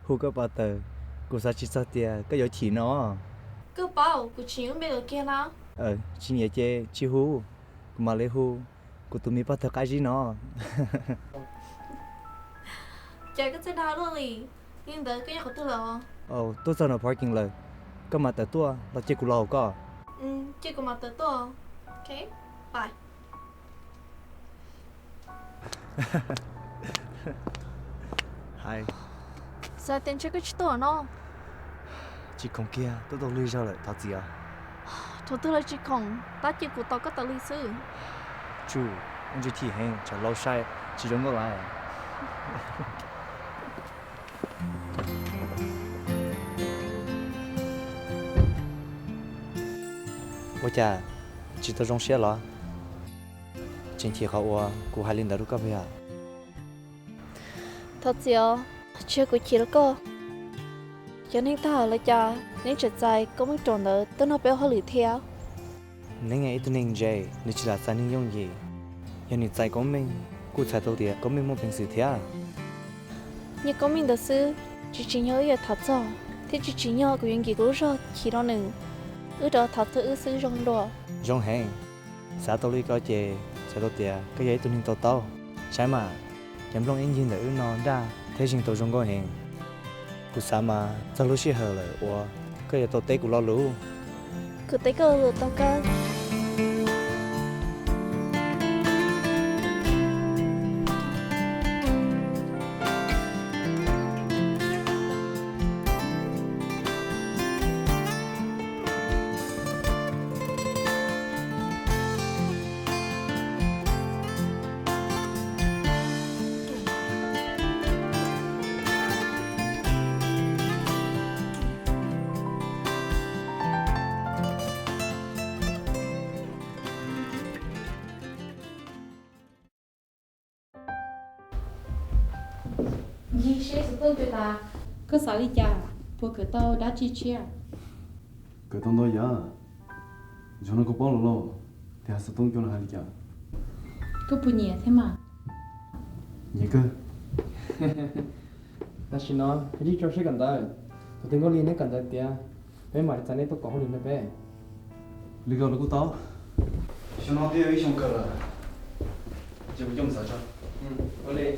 hu có bao tờ cô sa chỉ sao tia cái gió chỉ nó Cứ bảo của chị không biết được kia nào. chỉ nhớ chơi chỉ hu mà lấy hu cô tụi mình bao tờ cái gì nó Chạy cái xe đào luôn đi. Nhưng tới cái nhà của tôi là tôi sao nó parking lời có mà tờ tua là chơi của lâu có chị của mặt tới tôi. Ok, bye. hai Sao tiền chơi cái chút tuổi nó? chỉ còn kia tôi đâu lưu ra lại thật gì à Thôi tôi là chị không, ta chỉ của tao có tao lý sư. chú anh chỉ thi hành cho lâu sai chỉ giống cái lại我家只到中学了，今天和我姑还领导都干不呀？ Thật sự, chưa của chị đó cô. Cho nên ta hỏi là cha, nếu trở dài có mấy tròn nữa, tôi nó béo hơi lì theo. Nên ngày tôi nên dậy, nếu chỉ là sao nên dùng gì? Giờ nếu tại của mình, cô sai đầu tiên, của mình một bình sự thế à? Nhưng có mình được sư, chỉ nhớ giờ thật rõ. Thế chỉ nhớ của những gì của rồi, chỉ đó nữa. Đó thật sự sư rong đồ. Rong hẹn, xã tôi đi có chè, sai đầu tiên, cái giấy tôi nên tao tao, sai mà, nhắm long engine để nó ra, thế nhưng tôi rong có hẹn. Cô sao mà, sao lúc xưa hờ lại, cái giấy tôi tết của lo lú. Cứ tới cơ rồi tao cơ. Gì sẽ sự tương tự ta cơ sở đi cha của cửa tàu đã chi chia cái tông đó giờ cho nó có bao lâu thì sẽ tông cho nó hay chả cứ bùn nhẹ thế mà nhẹ cơ ta chỉ nói cái gì cho sẽ cần tới tôi tính có liên đến cần tới tia mấy mà cho nên tôi có liên đến bé lý do là của tao cho nó đi ấy xong cơ là chỉ có dùng sao cho có liên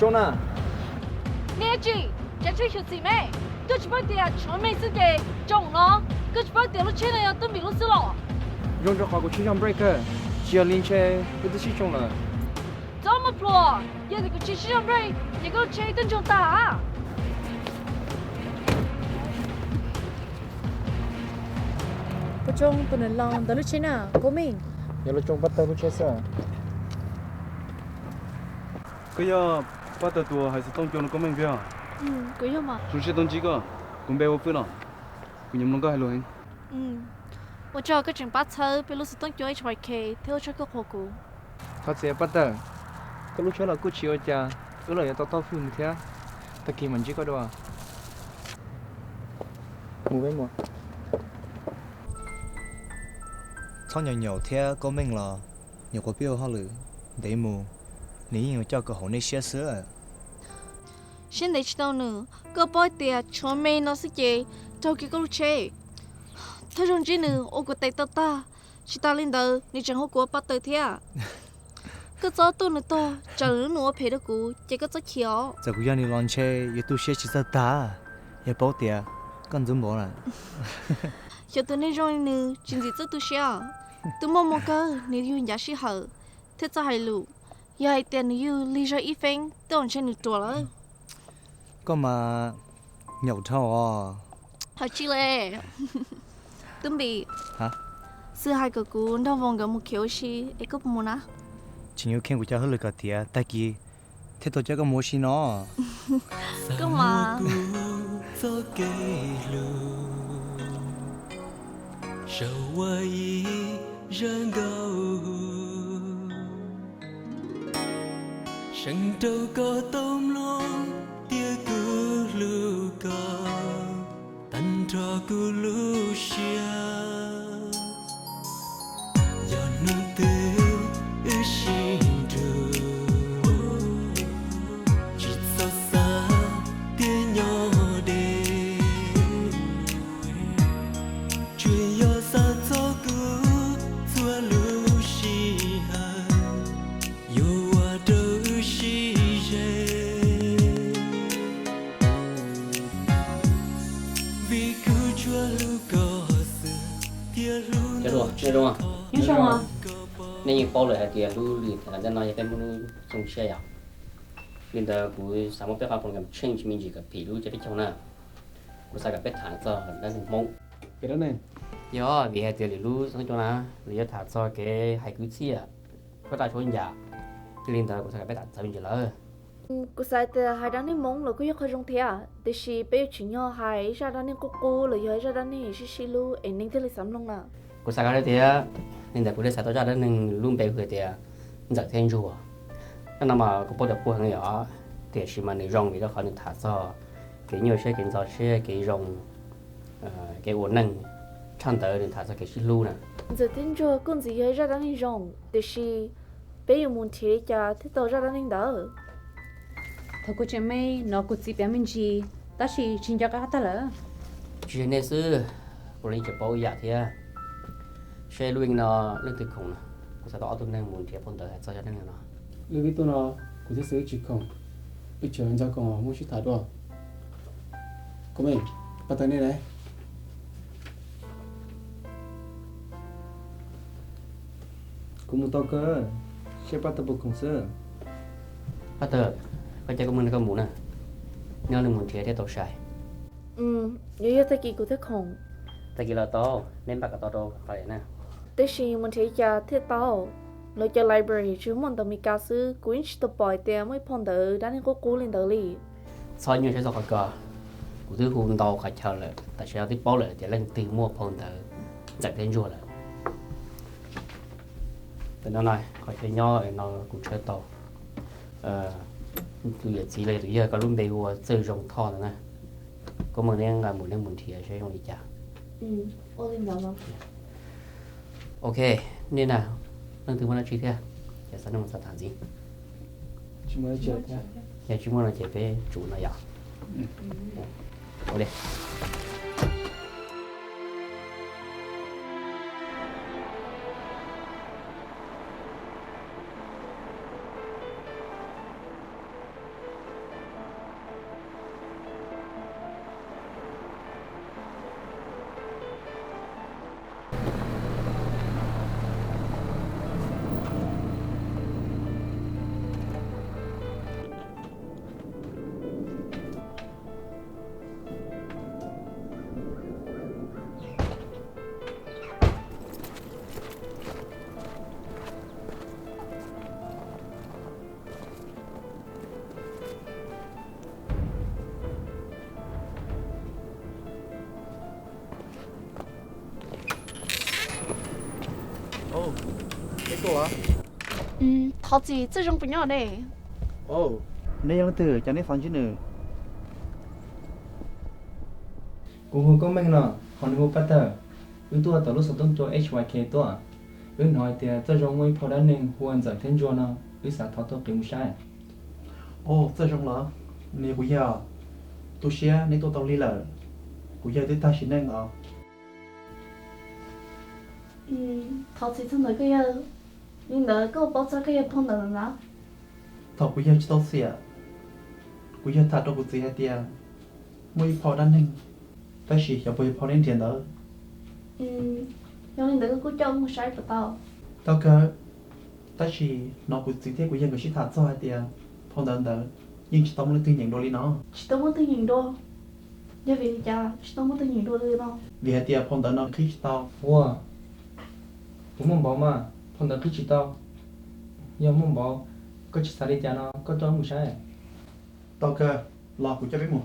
chỗ nào Nè chị, chả chơi chuyện gì mẹ. Cứ chỉ bắt tiền chọn mấy sự kề, chồng nó. Cứ chỉ bắt tiền lúc chơi này tôi bị lúc xưa lọ. dùng cho khỏi của chuyên breaker chỉ là liên chơi cái thứ gì trong là Đó mà plua, giờ thì cứ chỉ trong đây, giờ có chơi tên chồng ta. có trông tôi nên lòng tới lúc chế nào của mình giờ là trong bắt tay của chơi sao cái giờ bắt đầu tua hay sẽ tông cho nó có mình phải à Quý không mà. chúng sẽ tông chỉ có cũng bé vô phơi nào cũng nhầm nó có hay rồi Tôi cho cái trường bắt thơ, bị lúc sự tông cho HYK, theo cho các hộ cụ. thật sẽ bắt tay cái lúc chơi là cứ chiều cha cứ là tao tao phun thế ta kỳ mình chỉ có đâu mua với mua sau nhiều nhiều thế có mình là nhiều có biểu họ lử để mù nếu nhiều cho cơ hội này xé sữa Xin để đâu nữa, có bao tiền cho mày nó sẽ chơi, cho cái câu chơi. Thôi trong chỉ nữa, ô của tay ta, chỉ ta lên đầu,你chẳng好过bắt tới thế à? Cứ cho tôi nữa to, chẳng nữa phải được cú, chỉ có cho khéo. giờ cũng như lon chơi yêu tu xé chỉ ra ta yêu bảo tiền con giống bỏ là Cho tôi nên rồi nữa, chuyện gì cho tôi xéo. Tôi mong một cái, nếu yêu giá sĩ hở, thế cho hay lụ. Giờ hay tiền yêu lý do ít phanh, tôi không chơi nữa trò lắm. có mà nhậu thao Hả chị lệ. Tôi bị. hả Sư hai cái cú, đâu vòng cái một kiểu gì, ấy có muốn á? chỉ yêu khen của cha hơi lười cả tiền tại kỳ thế tôi chắc có mua xí nó Cơ mà. 手我一人高，生都có tôm lo tia cứ lu cao tan cho cứ lu xia giọt nước từ xin từ chỉ sao xa tia nhỏ đê chuyện yo xa cho cứ xua lu xì hà yo wa đâu xì dê vì cứ chua lu có sự tia lu Chết luôn à? Nhưng sao à? Nên như bao lời thì lu lì là nên nói cái món trong xe à? Nên là cũng sáng một cái học phần làm change mình chỉ gặp bị lu cho biết trong nào, cũng sai gặp biết thằng cho nên mong. Cái đó này. Yo, vì hai tiền lu xong chỗ nào, lý thằng cho cái hai cứ chia, có đại số nhà, nên là cũng sai gặp biết thằng cho mình chỉ lỡ. Cô sai từ hai đứa này mong là cô yêu khơi trong thế à? Để chỉ bây giờ chuyện nhau hai ra đứa này cô là giờ ra đứa này xí lu em nên thế là sắm luôn à? Cô sai cái đấy nên là cô để sai tôi ra đó nên luôn bày cái thì giải thiên chùa. Nên mà cô bắt được cô hàng nhỏ thì chỉ mà người rong vì đó họ nên thả cho cái nhiều xe cái giò xe cái rong cái uốn nâng chăn tới nên thả cho cái xí lu nè. Giờ tin cho con gì giờ ra đứa này rong để chỉ bây giờ muốn thế cho thế tao ra đứa này đỡ. Thôi cô chị mày nó cô chị bé mình gì ta chỉ xin cho các ta lỡ Chuyện này xưa cô lấy chụp bao giờ thì xe lui nó lên từ khủng nè, cô sẽ đỏ tôi nên muốn thiệp phong tới cho nên nó. Lưu ý tôi nó cũng sẽ xử chỉ không. Bây giờ anh cho con muốn chỉ thả đồ. Cô mình bắt tay này đấy. Cũng một tao cơ, xe bắt tao buộc công sơ. Bắt tờ, cái chơi của mình có muốn nè, nhớ đừng muốn thiệp để tao xài. Giờ ta kỳ của thế không? Tại vì là tao nên bắt cái tao đâu phải nè. Để chỉ muốn thế cho thế tao nói cho library chứ muốn tao mi cá sư quyến chỉ tao bỏ tiền mới phong đỡ đã nên cô lên đỡ li. Sau như thế sao phải cờ, của thứ hôn tao phải chờ lại, tại sao tiếp bao lại để lên từ mua phong đỡ giải thiên chùa lại. Từ nó này, khỏi chơi nho nó cũng chơi tao. Tôi giờ chỉ là tôi giờ có luôn bề hồ chơi rồng thò nữa nè, có một nên là một nên muốn thiệp chơi không đi chả. Ô lên đỡ không? Ok, nên là lần thứ mấy chi thế? Để sao nó thả gì? Chỉ mới chơi nha. Nhà chúng mình là chỉ về chủ nó vậy. Ok. Oh, cái cô à? Thọ gì chơi trong nhau này? Oh, nên yang từ cho nên phán chứ nữa. Cô không có mình nào, còn không bắt tờ. Chúng tôi tao lúc sống trong cho HYK tôi. Chúng nói thì cho trong mấy phó đàn nên hoàn giải thiên cho nó, chúng sẽ thao tác kiếm sai. Ồ, sao trong đó? Nếu bây giờ tôi sẽ nếu tôi tao đi là bây giờ tôi ta xin anh ở. Thọ gì trong đấy cái giờ nhưng đỡ có bao giờ cái giờ phong đỡ nữa. Thọ bây giờ tôi sẽ bây giờ thật đâu có gì hết tiền. Mấy phò đan hình ta chỉ cho bây phò đến tiền đó. Nhưng nhưng đỡ có cho một sai của tao. Tao cơ ta chỉ nó có gì thế bây giờ có chỉ thật cho hết tiền phong đỡ đỡ nhưng chỉ tao muốn tin nhận đồ đi nó. Chỉ tao muốn tin nhìn đô. Giờ vì cha chỉ tao muốn tin nhìn đô được không? Vì hết tiền phong đỡ nó khi tao. Wow, cũng muốn bảo mà, phong đỡ khi chỉ tao. Nhưng muốn bảo, có chỉ xài đi cho nó, có cho một sai. Tao cơ lo của cho biết một.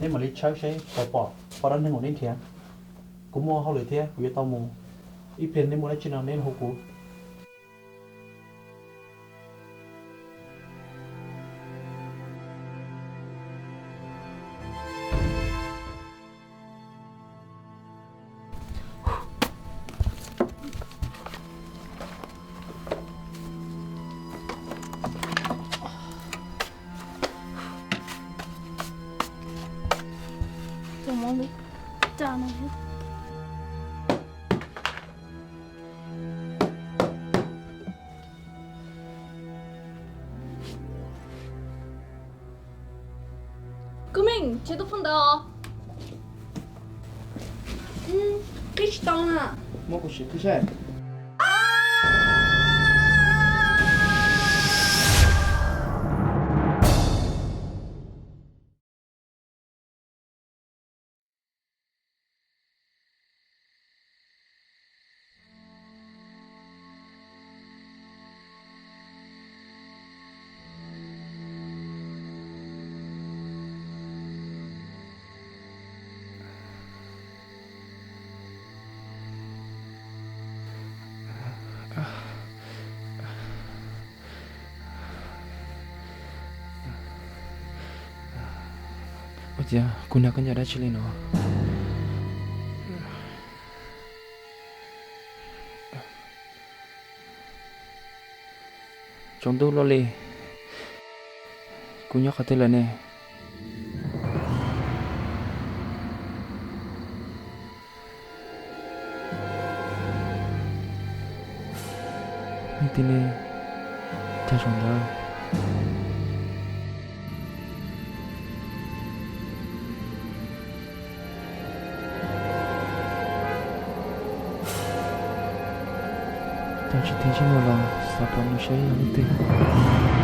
nên mà lấy cháu sẽ bỏ đan nâng của nên thiệt cũng mua họ lười thiệt của tao mua ít tiền nên mua lấy chuyện nào nên hậu cú Không mong đi. Chà này hết. Cô mình, chế độ phân đó. Cái tao nè. mua của chị cứ chơi 어디야? 군나 그냥 다칠리 너. 정도 롤리. 군냐 같을라네. 이때네 다시 온다. Tao chỉ thấy trong lòng sao còn một些样子。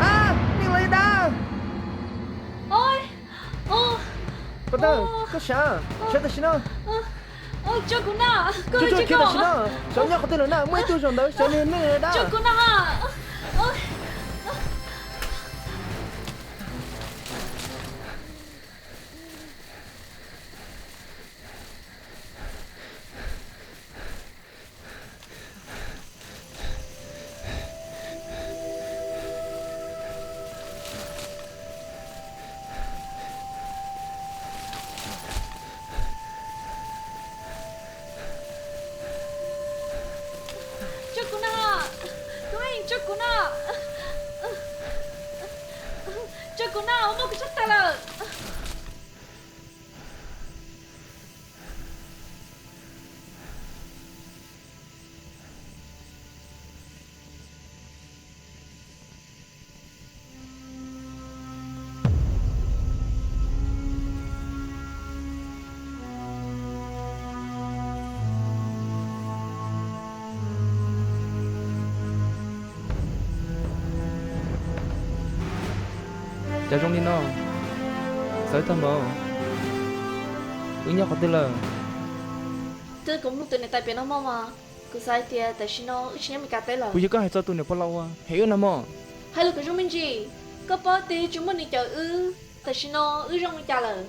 À, mình lấy đá. Ôi. Bắt đầu, có sao? Sao thế nào? Cho cô na. Cô Cho cho kia cô. là sao? Sao nhóc có tên là nào? Mấy tuổi rồi đó, sao nên lấy đá? Cho cô na. Ôi. Chocolate, 엄마 그 쳤다라. 자 trong đi nó tới thăm bò nhau có tên là Tôi cũng lúc tụi này tại biển nó mà cứ sai thì tại sao nó ít nhắm mình cả tới là bây giờ có hai cho tụi này bao lâu à hiểu nè mò hay là cái trong mình gì có bao thì chúng mình đi chờ tại sao nó trong mình trả lời